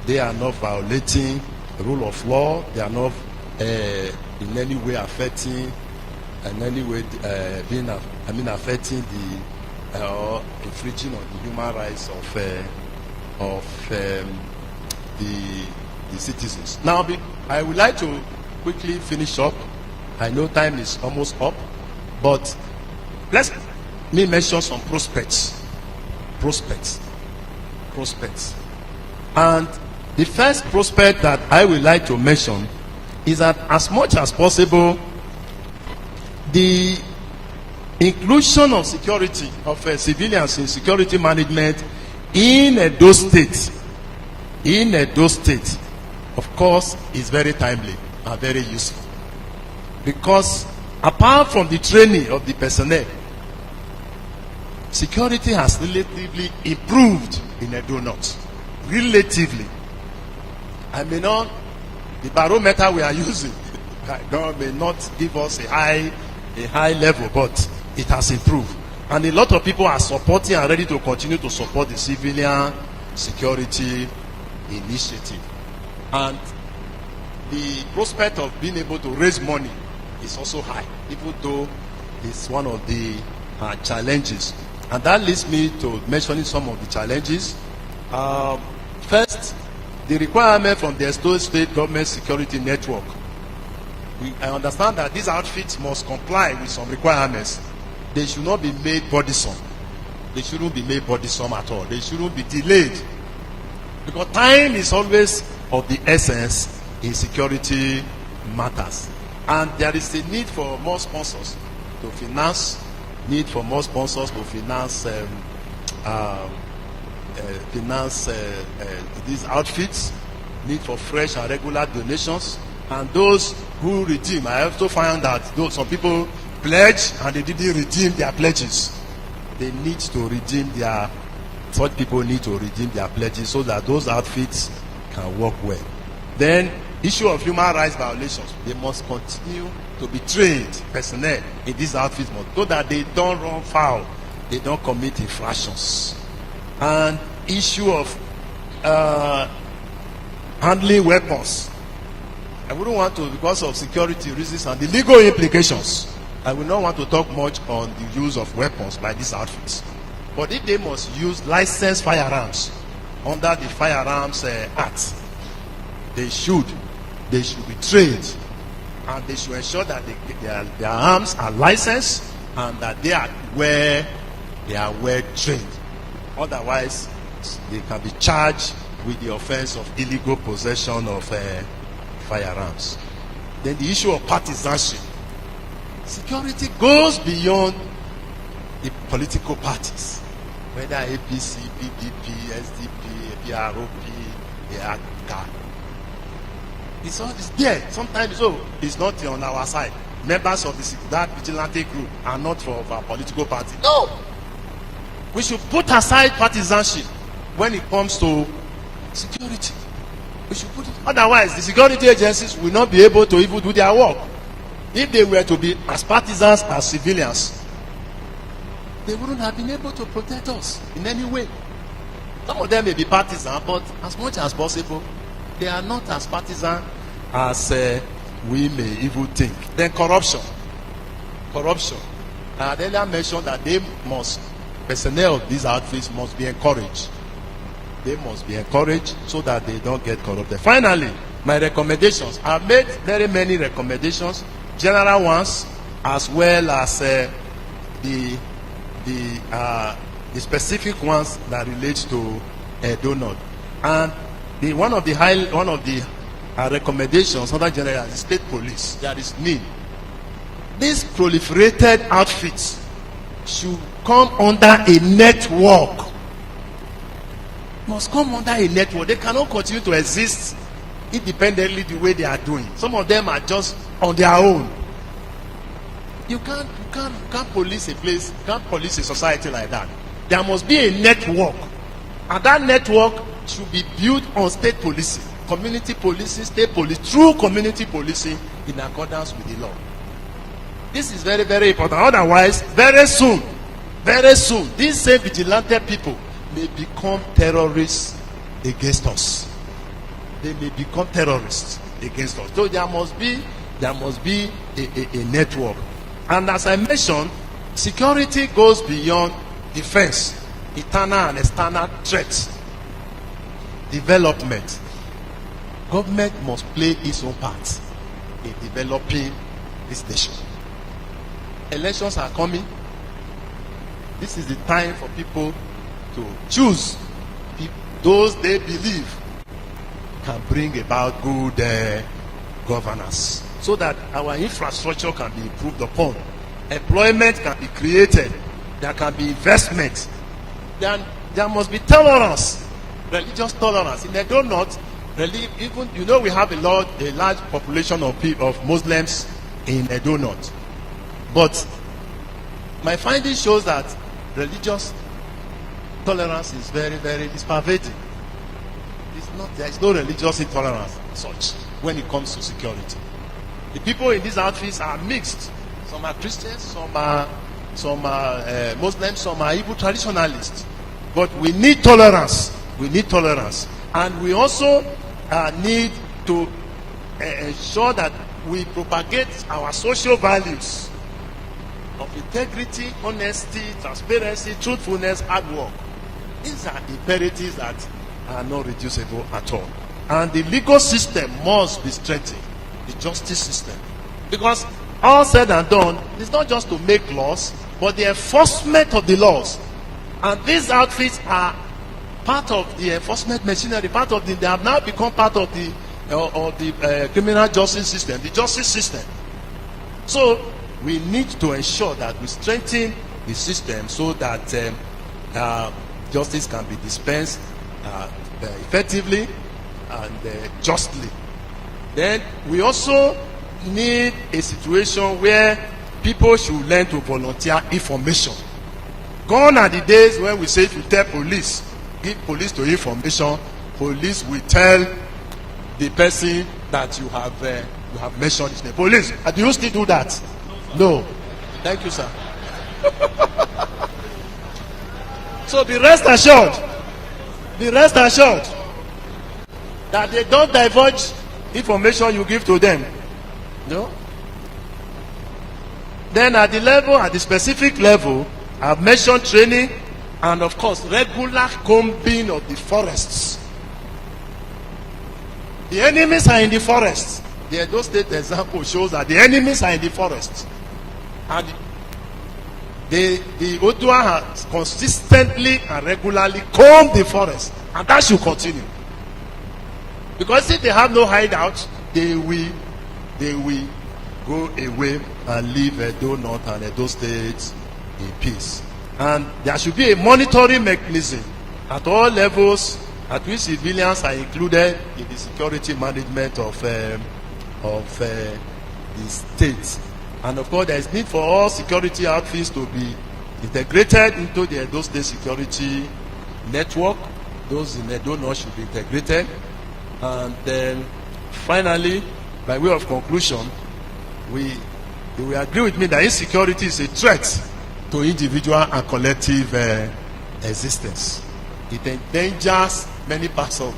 they are not violating the rule of law. They are not in any way affecting, affecting the or infringing on the human rights of the citizens. Now, I would like to quickly finish up. I know time is almost up, but Let me mention some prospects. And the first prospect that I would like to mention is that as much as possible, the inclusion of security, of civilians in security management in Edo State, of course, is very timely and very useful. Because apart from the training of the personnel, security has relatively improved in Edo North. Relatively. I may not, the barometer we are using may not give us a high level, but it has improved. And a lot of people are supporting and ready to continue to support the civilian security initiative. And the prospect of being able to raise money is also high, even though it's one of the challenges. And that leads me to mentioning some of the challenges. First, the requirement from the Edo State Government Security Network. I understand that these outfits must comply with some requirements. They should not be made burdensome. They shouldn't be made burdensome at all. They shouldn't be delayed. Because time is always of the essence in security matters. And there is a need for more sponsors to finance, these outfits, need for fresh and regular donations. And those who redeem, I also found that some people pledge and they didn't redeem their pledges. They need to redeem such people need to redeem their pledges so that those outfits can work well. Then, issue of human rights violations. They must continue to be trained personnel in these outfits so that they don't run foul, they don't commit infractions. And issue of handling weapons. I wouldn't want to, because of security reasons and the legal implications, I would not want to talk much on the use of weapons by these outfits. But if they must use licensed firearms under the Firearms Act, they should be trained, and they should ensure that their arms are licensed and that they are well trained. Otherwise, they can be charged with the offense of illegal possession of firearms. Then the issue of partisanship. Security goes beyond the political parties, whether APC, PDP, SDP, PROP, ACA. It's there. Sometimes it's not on our side. Members of that vigilante group are not of our political party. No! We should put aside partisanship when it comes to security. We should put it. Otherwise, the security agencies will not be able to even do their work. If they were to be as partisans as civilians, they wouldn't have been able to protect us in any way. Some of them may be partisan, but as much as possible, they are not as partisan as we may even think. Then corruption. I earlier mentioned that personnel of these outfits must be encouraged. They must be encouraged so that they don't get corrupted. Finally, my recommendations. I've made very many recommendations, general ones, as well as the specific ones that relate to Edo North. And one of the recommendations under general is state police. There is need. These proliferated outfits should come under a network. Must come under a network. They cannot continue to exist independently the way they are doing. Some of them are just on their own. You can't police a place, you can't police a society like that. There must be a network, and that network should be built on state policing, community policing, state police, through community policing in accordance with the law. This is very, very important. Otherwise, very soon, these same vigilante people may become terrorists against us. They may become terrorists against us. So there must be a network. And as I mentioned, security goes beyond defense, internal and external threats, development. Government must play its own part in developing this nation. Elections are coming. This is the time for people to choose those they believe can bring about good governance, so that our infrastructure can be improved upon, employment can be created, there can be investment. Then there must be tolerance, religious tolerance. In Edo North, even we have a large population of Muslims in Edo North, but my finding shows that religious tolerance is very, very pervading. There is no religious intolerance such when it comes to security. The people in these outfits are mixed. Some are Christians, some are Muslims, some are even traditionalists. But we need tolerance. We need tolerance, and we also need to ensure that we propagate our social values of integrity, honesty, transparency, truthfulness, hard work. These are imperatives that are not reducible at all. And the legal system must be strengthened, the justice system. Because all said and done, it's not just to make laws, but the enforcement of the laws. And these outfits are part of the enforcement machinery, they have now become part of the criminal justice system, the justice system. So we need to ensure that we strengthen the system so that justice can be dispensed effectively and justly. Then we also need a situation where people should learn to volunteer information. Gone are the days when we say if you tell police, give police to information, police will tell the person that you have mentioned his name. Police, do you still do that? No. Thank you, sir. So be rest assured that they don't divulge information you give to them. No. Then at the specific level, I've mentioned training and of course regular combing of the forests. The enemies are in the forest. The Edo State example shows that the enemies are in the forest. And the Odua has consistently and regularly combed the forest. And that should continue. Because if they have no hideout, they will go away and leave Edo North and Edo State in peace. And there should be a monitoring mechanism at all levels at which civilians are included in the security management of the state. And of course, there is need for all security outfits to be integrated into the Edo State security network. Those in Edo North should be integrated. And then finally, by way of conclusion, you will agree with me that insecurity is a threat to individual and collective existence. It endangers many parts of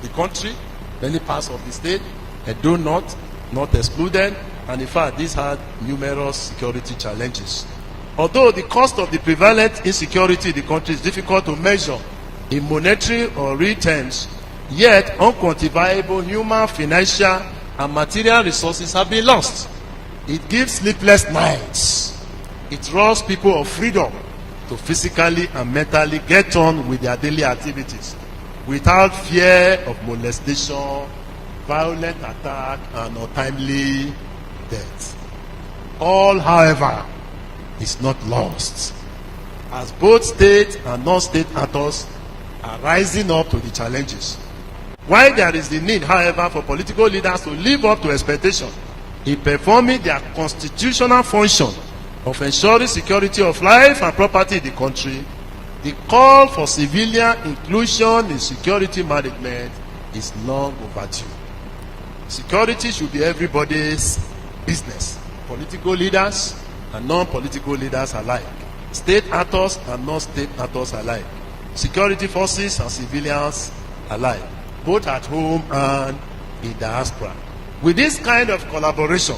the country, many parts of the state, Edo North, not excluded, and in fact, these had numerous security challenges. Although the cost of the prevalent insecurity in the country is difficult to measure in monetary or real terms, yet unquantifiable human, financial, and material resources have been lost. It gives sleepless nights. It robs people of freedom to physically and mentally get on with their daily activities without fear of molestation, violent attack, and untimely death. All, however, is not lost, as both state and non-state actors are rising up to the challenges. While there is the need, however, for political leaders to live up to expectations in performing their constitutional function of ensuring security of life and property in the country, the call for civilian inclusion in security management is long overdue. Security should be everybody's business, political leaders and non-political leaders alike, state actors and non-state actors alike, security forces and civilians alike, both at home and in diaspora. With this kind of collaboration,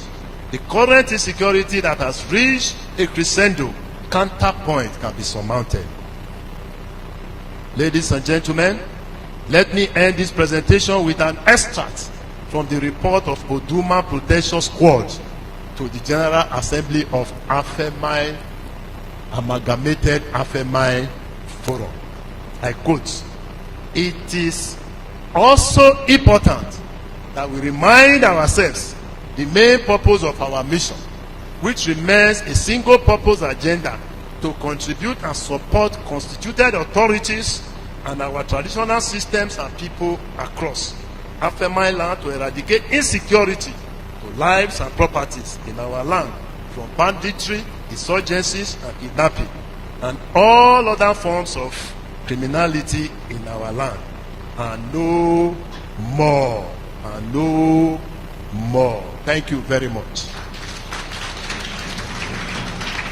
the current insecurity that has reached a crescendo counterpoint can be surmounted. Ladies and gentlemen, let me end this presentation with an extract from the report of Oduma Protection Squad to the General Assembly of Afeimi Amalgamated Afeimi Forum. I quote, "It is also important that we remind ourselves the main purpose of our mission, which remains a single-purpose agenda to contribute and support constituted authorities and our traditional systems and people across Afeimi land to eradicate insecurity to lives and properties in our land from banditry, insurgencies, and kidnapping, and all other forms of criminality in our land, and no more, and no more." Thank you very much.